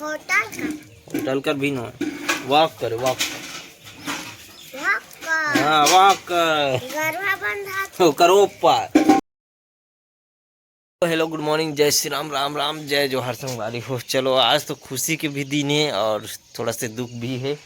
Hotel कर भी know walk कर वॉक हाँ वॉक कर करो ऊपर। हेलो गुड मॉर्निंग, जय श्री राम, राम राम, जय जोहर संगवारी हो। चलो आज तो खुशी के भी दिन है और थोड़ा से दुख भी है।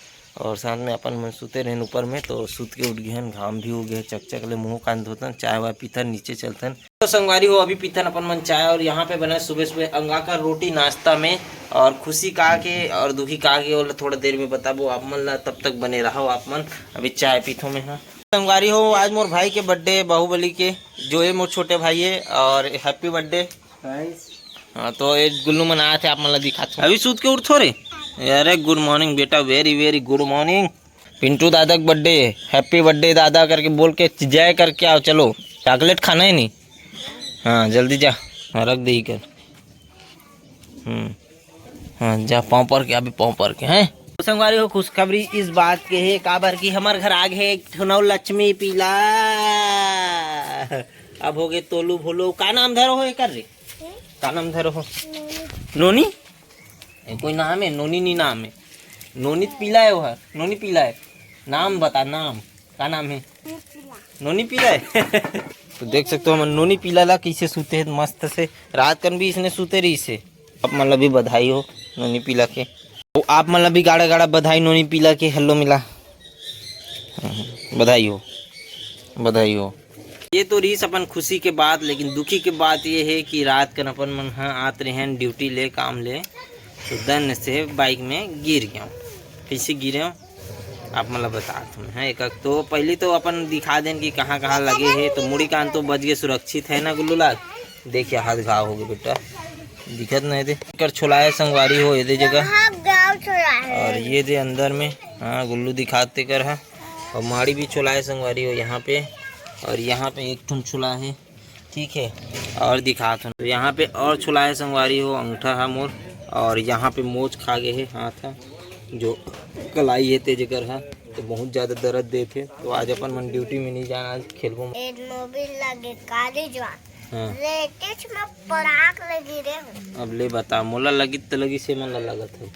और साथ में अपन मन सुते रहन ऊपर में तो सुत के उठ गए, घाम भी हो गए, चकचक ले मुँह कान धोतन, चाय वाय पीथन, नीचे चलतन। तो संगवारी हो अभी पीथन अपन मन चाय। और यहाँ पे बना सुबह सुबह अंगा का रोटी नाश्ता में। और खुशी कहा के और दुखी कहा के वो थोड़ा देर में बताबो आप मन ला, तब तक बने रहो आप मन। अभी चाय पीथो में हाँ संगवारी हो। आज मोर भाई के बर्थडे है, बाहुबली के, जो है मोर छोटे भाई है। और हैप्पी बर्थडे। हाँ तो एक गुल्लू मनाया थे, आप मतलब दिखाते अभी सूत के उठो रे। अरे गुड मॉर्निंग बेटा, very very good morning. Pintu दादा का बर्थडे है, हैप्पी बर्थडे दादा करके बोल के जय करके आओ। चलो चॉकलेट खाना है नहीं? हाँ जल्दी जा, हाँ रख दे कर। हाँ जा पाँव पर के, अभी पाँव पर के हैं। संगवारी हो खुशखबरी इस बात के है काबर की हमारे घर आगे है एक लक्ष्मी पीला। अब हो गए तोलू भोलो, का नाम धरो हो कर रे? का नाम धरो हो? नोनी कोई नाम है? नोनी नहीं नाम है, नोनी पीला है वो है, नोनी पीला है। नाम बता, नाम का नाम है? नोनी पीला है। तो देख सकते हो नोनी पीला ला कैसे सूते है मस्त से, रात कन भी इसने सूते रही से। अब मतलब भी बधाई हो नोनी पीला के। तो आप मतलब भी गाड़ा गाड़ा बधाई नोनी पीला के। हेलो मिला, बधाई हो बधाई हो। ये तो रीस अपन खुशी के बात, लेकिन दुखी के बात ये है कि रात कन अपन मन हाँ आते रहे ड्यूटी ले काम ले, तो दन से बाइक में गिर गया। कैसे गिरे हो आप मतलब बता तुम्हें एक तो पहले तो अपन दिखा दें कि कहाँ कहाँ लगे हैं। तो मुड़ी कान तो बच गए, सुरक्षित है ना गुल्लू लाल? देखिए हाथ घाव हो गए बेटा, दिखत नहीं दे कर छोलाए संगवारी हो ये दे जगह। और ये दे अंदर में हाँ गुल्लू दिखाते कर है। और माड़ी भी छोलाए संगवारी हो यहाँ पे। और यहाँ पे एक ठुन छुला है, ठीक है। और दिखा तो यहाँ पे और छुलाए संगवारी हो, अंगूठा है मोर। और यहाँ पे मोच खा गए है हाथ है, जो कलाई है तेज कर है, तो बहुत ज़्यादा दर्द देते। तो आज अपन मन ड्यूटी में नहीं जाना, आज खेलबो। हाँ अब ले बता, मोला लगी तो लगी से मन लगत है।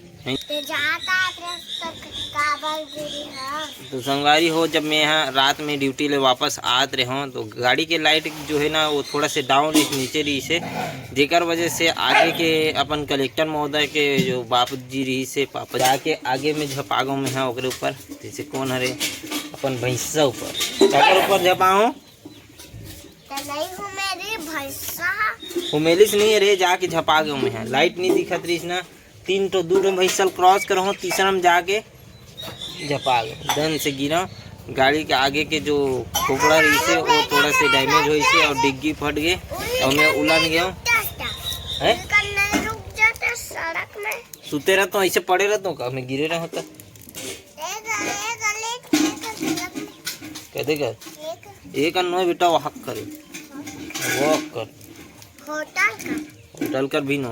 तो संगवारी हो जब मैं यहाँ रात में ड्यूटी ले वापस आते रहे हूँ, तो गाड़ी के लाइट जो है ना वो थोड़ा से डाउन रही नीचे रही से, जेकर वजह से आगे के अपन कलेक्टर महोदय के जो बापू जी रही से पापा जाके आगे में झपागो में है ओकरे ऊपर। जैसे कौन हरे अपन भैंसा ऊपर ऊपर झपाओ उमेलिस नहीं अरे जाके झपा गए में है। लाइट नहीं दिखत रही ना, तीन तो दूर में भैंसल क्रॉस करो, तीसरा में जाके झपा गए, दन से गिरा। गाड़ी के आगे के जो खोपड़ा रही से वो थोड़ा से डैमेज हुई से और डिग्गी फट गए और मैं उलझ गया है। सुते रहता हूँ ऐसे पड़े रहता हूँ, मैं गिरे रहा होता कहते कर एक अन्नो बेटा वो हक करे वॉक कर, होटल कर भी नो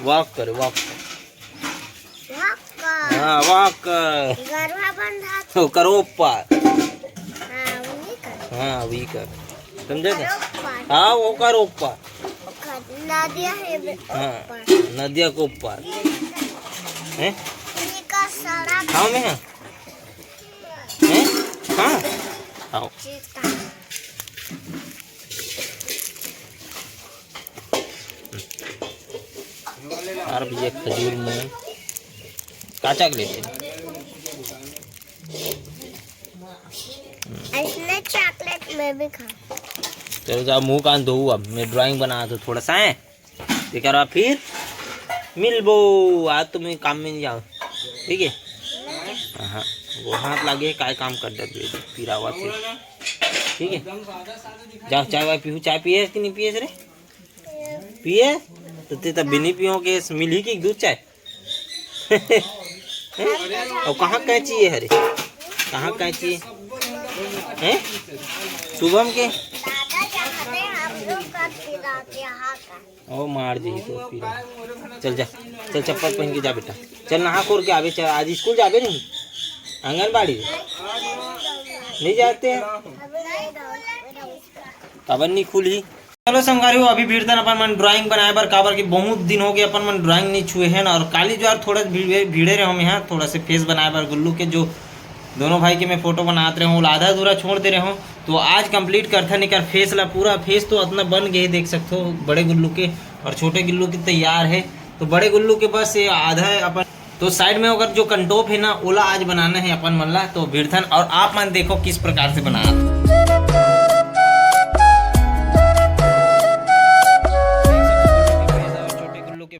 वॉक कर वॉक कर हाँ वॉक कर करो ऊपर हाँ वही कर, समझे हाँ वो कर ऊपर। हाँ नदिया को ऊपर है खाओ में है हाँ खाओ। यार भैया खजूर में काचा के लेते इसने चॉकलेट में भी खा। चलो जाओ मुंह कान धो, अब मैं ड्राइंग बना दो थोड़ा सा है देखा फिर मिलबो। आज तो मैं काम में नहीं जाओ, ठीक है? हाँ वो हाथ लगे काय काम कर दे फिर आवा थे, ठीक है? जाओ चाय वाय पीहू। चाय पिए कि नहीं पिए रे? पिए तो ते तब भी नहीं पियो के मिल ही की दूध चाय। और कहाँ कैंची है हरे, कहाँ कैंची है? शुभम के ओ मार दी तो फिर चल जा, चल चप्पल पहन के जा बेटा, चल नहा खोर के आवे। चल आज स्कूल जाबे नहीं, आंगनबाड़ी नहीं जाते हैं, अब नहीं खुली। चलो संगवारी हो, अभी भीड़तन अपन मन ड्राइंग बनाए बर काबर की बहुत दिन हो गए अपन मन ड्राइंग नहीं छुए हैं। और काली ज्वार थोड़ा भीड़े रहे हम यहाँ थोड़ा से फेस बनाए बर गुल्लू के जो दोनों भाई के मैं फोटो बनाते रहे हूँ, आधा अधूरा छोड़ दे रहे हूँ। तो आज कंप्लीट करता नहीं कर फेस ला, पूरा फेस तो इतना बन गए देख सकते हो बड़े गुल्लू के, और छोटे गुल्लू के तैयार है। तो बड़े गुल्लू के बस ये आधा है अपन, तो साइड में अगर जो कंटोप है ना ओला आज बनाना है अपन मन ला। तो भीड़थन और आप मन देखो किस प्रकार से बना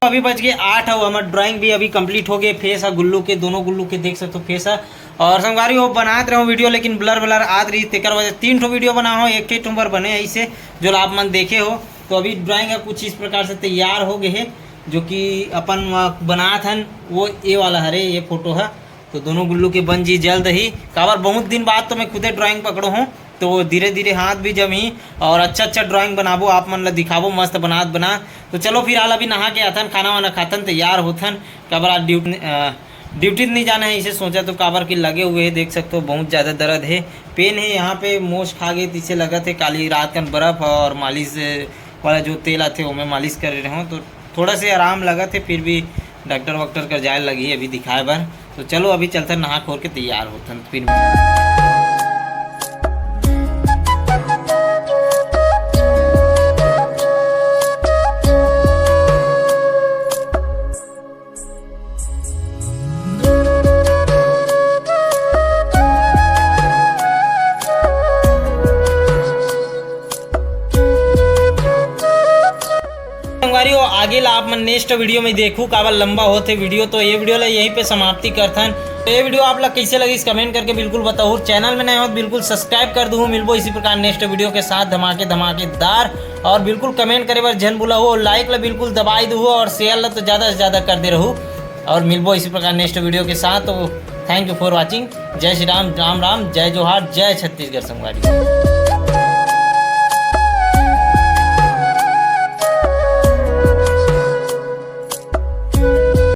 अभी बच गए 8 है। हमारा ड्राइंग भी अभी कंप्लीट हो गए। फेस है गुल्लू के, दोनों गुल्लू के देख सकते हो फेस है। और संगवारी हो बनाते रहो वीडियो, लेकिन ब्लर ब्लर आद रही तेकर वजह 3 ठो वीडियो बना हो, एक नंबर बने ऐसे जो आप मन देखे हो। तो अभी ड्राइंग का कुछ इस प्रकार से तैयार हो गए है, जो कि अपन बना था वो ये वाला हरे ये फोटो है। तो दोनों गुल्लू के बन जी जल्द ही, काबर बहुत दिन बाद तो मैं खुदे ड्राइंग पकड़ो हूँ। तो धीरे धीरे हाथ भी जमी और अच्छा ड्राइंग बनाबो, आप मन ला दिखाबो मस्त बना। तो चलो फिर हाल अभी नहा के आथन, खाना वाना खातन तैयार होथन, काबर आज ड्यूटी नहीं जाना है इसे सोचा। तो काबर की लगे हुए है देख सकते हो, बहुत ज़्यादा दर्द है, पेन है यहाँ पे, मोश खा गए इसे लगा थे काली रात का बर्फ़ और मालिश वाला जो तेल आते वो मैं मालिश कर रहे हूँ। तो थोड़ा से आराम लगा थे, फिर भी डॉक्टर वॉक्टर कर जाए लगी अभी दिखाए बार। तो चलो अभी चलते नहा खोर के तैयार होते फिर। आगे ला आप मन नेक्स्ट वीडियो में देखूँ काबर लंबा होते वीडियो। तो ये वीडियो ला यहीं पे समाप्ति करथन। तो ये वीडियो आप लोग कैसे लगी इस कमेंट करके बिल्कुल बताओ। चैनल में नए हो तो बिल्कुल सब्सक्राइब कर दूँ। मिलबो इसी प्रकार नेक्स्ट वीडियो के साथ धमाकेदार। और बिल्कुल कमेंट करे बार जन बुला हो, लाइक ला बिल्कुल दबाई दो और शेयर ला तो ज़्यादा से ज़्यादा कर दे रहूँ। और मिलबो इसी प्रकार नेक्स्ट वीडियो के साथ। तो थैंक यू फॉर वॉचिंग। जय श्री राम, राम राम, जय जोहार, जय छत्तीसगढ़ संगवारी।